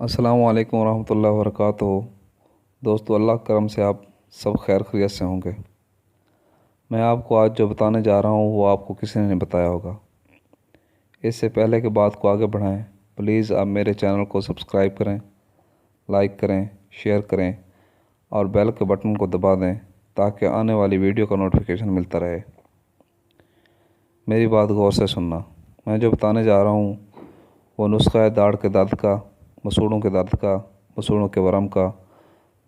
अस्सलामु अलैकुम वरहमतुल्लाहि वबरकातुहू। दोस्तों, अल्लाह के करम से आप सब खैर खैरियत से होंगे। मैं आपको आज जो बताने जा रहा हूँ वो आपको किसी ने नहीं बताया होगा। इससे पहले कि बात को आगे बढ़ाएं, प्लीज़ आप मेरे चैनल को सब्सक्राइब करें, लाइक करें, शेयर करें और बेल के बटन को दबा दें ताकि आने वाली वीडियो का नोटिफिकेशन मिलता रहे। मेरी बात गौर से सुनना। मैं जो बताने जा रहा हूँ वो नुस्खा है दाढ़ के दर्द का, मसूड़ों के दर्द का, मसूड़ों के वरम का,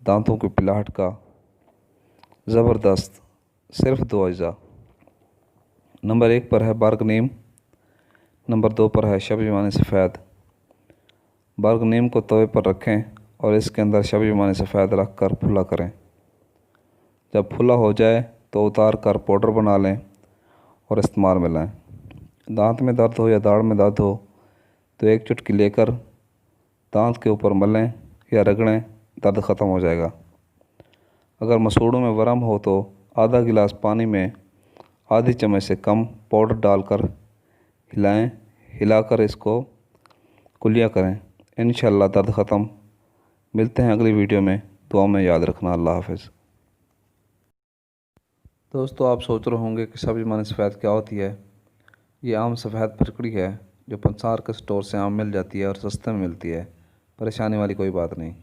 दांतों की पिलाहट का। ज़बरदस्त। सिर्फ 2 अज्जा। नंबर 1 पर है बर्ग नीम, नंबर 2 पर है शबज़ सफ़ेद। बर्ग नीम को तवे पर रखें और इसके अंदर शबज़ सफ़ेद रख कर फुला करें। जब फुला हो जाए तो उतार कर पाउडर बना लें और इस्तेमाल में लाएं। दांत में दर्द हो या दाढ़ में दर्द हो तो एक चुटकी लेकर दांत के ऊपर मलें या रगड़ें, दर्द ख़त्म हो जाएगा। अगर मसूड़ों में वरम हो तो आधा गिलास पानी में आधी चम्मच से कम पाउडर डालकर हिलाएं, हिलाकर इसको कुलिया करें। इंशाअल्लाह दर्द ख़त्म। मिलते हैं अगली वीडियो में। दुआ में याद रखना। अल्लाह हाफ़िज़। दोस्तों, आप सोच रहे होंगे कि शबज़ सफ़ेद क्या होती है। ये आम सफ़ेद फिटकड़ी है जो पंसार के स्टोर से आम मिल जाती है और सस्ते में मिलती है। परेशानी वाली कोई बात नहीं।